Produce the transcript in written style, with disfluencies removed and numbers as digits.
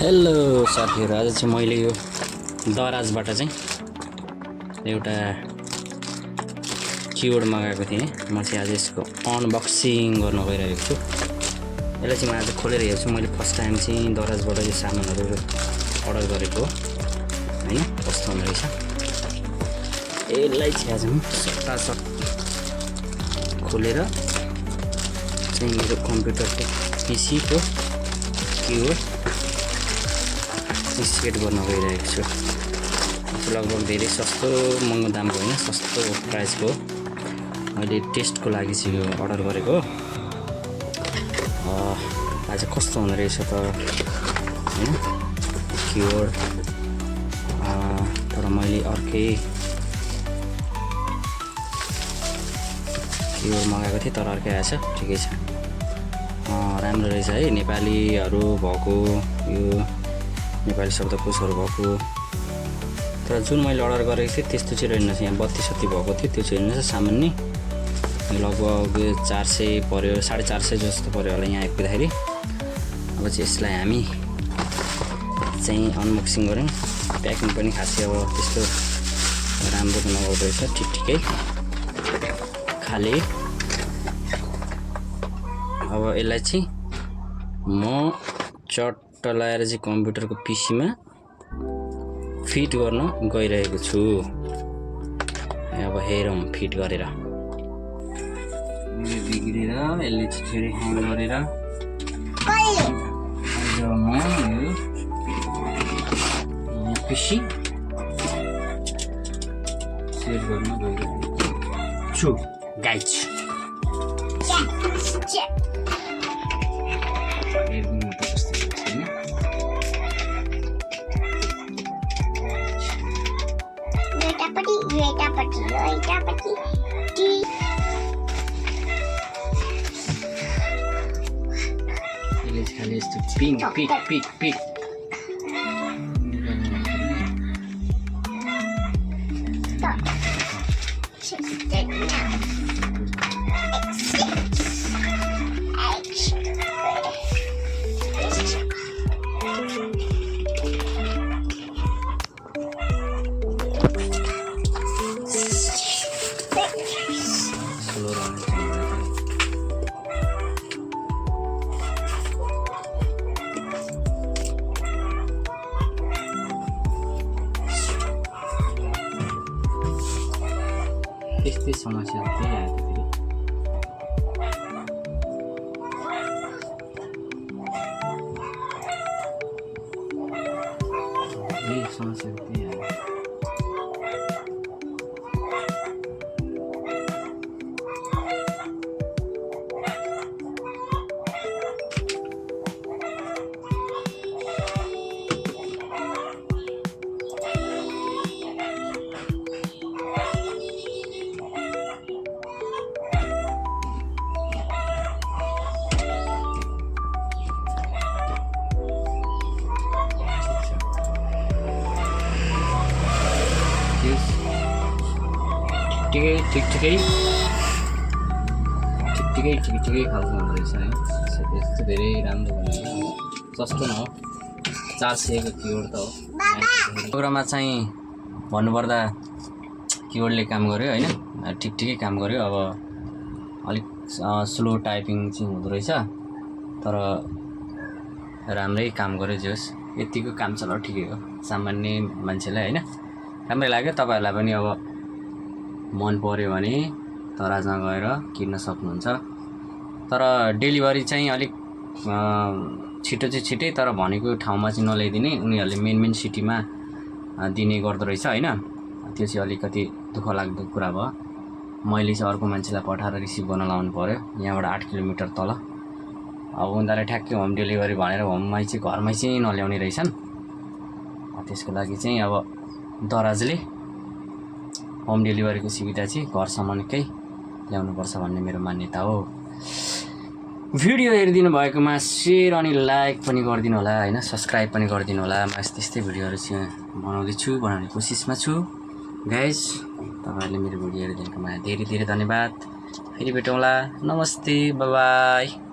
Hello साथीहरु, आज चाहिँ मैले यो दराजबाट चाहिँ एउटा कीबोर्ड मगाएको थिएँ। म चाहिँ आज यसको अनबक्सिङ गर्न गइरहेको छु। यसलाई चाहिँ म आज खोलेर हेर्छु। मैले फर्स्ट टाइम चाहिँ दराजबाट यो सामानहरु अर्डर गरेको हैन, कस्तो हुँदो रहेछ। यसलाई चाहिँ आज म सट्टासट खोलेर चाहिँ मेरो कम्प्युटरको पीसीको कीबोर्ड सेट गर्न गइरहेको छु। लगभग धेरै सस्तो महँगो दामको होइन, सस्तो प्राइसको मैले टेस्टको लागि चाहिँ यो अर्डर गरेको। आज कस्तो हुँदो रहेछ त हैन कीबोर्ड। तर मैले अर्कै कीबोर्ड मगाएको थिएँ, तर अर्कै आएछ। ठिकै छ, राम्रो रहेछ है। नेपालीहरू भएको यो नेपाली शब्दकोशहरू भएको। तर जुन मैले अर्डर गरेको थिएँ त्यस्तो चाहिँ रहेनछ। यहाँ 32-36 भएको थियो, त्यो चाहिँ रहेनछ सामान्य। लगभग 400 पर्यो, 450 जस्तो पर्यो होला यहाँ आइपुग्दाखेरि। अब चाहिँ यसलाई हामी चाहिँ अनबक्सिङ गऱ्यौँ। प्याकिङ पनि खासै अब त्यस्तो राम्रो त नगर्दो रहेछ, ठिकै खाले। अब यसलाई चाहिँ म चट्ट लाएर चाहिँ कम्प्युटरको पीसीमा फिट गर्न गइरहेको छु। अब हेरौँ फिट गरेर बिग्रेर यसले चाहिँ फेरि ह्याङ गरेर म यो पीसी सेट गर्न गइरहेको छु गाइज। खाली यस्तो पिक त्यस्तै समस्या त्यही आयो फेरि। यही समस्या त्यही आयो। ठिकै खालको हुँदो रहेछ है। त्यस्तो धेरै राम्रो भन्दैन, सस्तो न हो। 400 को कीबोर्ड त हो। प्रोग्राममा चाहिँ भन्नुपर्दा कीबोर्डले काम गर्यो होइन, ठिकै काम गर्यो। अब अलिक स्लो टाइपिङ चाहिँ हुँदो रहेछ, तर राम्रै काम गर्यो। जोस् यतिको काम चलाउ ठिकै हो सामान्य मान्छेलाई होइन, राम्रै लाग्यो। तपाईँहरूलाई पनि अब मन पर्यो भने दराजमा गएर किन्न सक्नुहुन्छ। तर डेलिभरी चाहिँ अलिक छिटै, तर भनेको ठाउँमा चाहिँ नल्याइदिने। उनीहरूले मेन सिटीमा दिने गर्दो रहेछ होइन। त्यो चाहिँ अलिकति दुःख लाग्दो कुरा भयो। मैले चाहिँ अर्को मान्छेलाई पठाएर रिसिभ गर्न लाउनु पर्यो, यहाँबाट 8 किलोमिटर तल। अब उनीहरूले ठ्याक्कै होम डेलिभरी भनेर घरमै चाहिँ नल्याउने रहेछन्। त्यसको लागि चाहिँ अब दराजले होम डेलिभरीको सुविधा चाहिँ घरसम्मकै ल्याउनुपर्छ भन्ने मेरो मान्यता हो। भिडियो हेरिदिनु भएकोमा शेयर अनि लाइक पनि गरिदिनु होला हैन, सब्स्क्राइब पनि गरिदिनु होला। म यस्तै भिडियोहरू चाहिँ बनाउने कोसिसमा छु गाइज। तपाईहरुले मेरो भिडियो हेरिदिनुकोमा धेरै धन्यवाद। फेरि भेटौँला। नमस्ते, बाइ बाइ।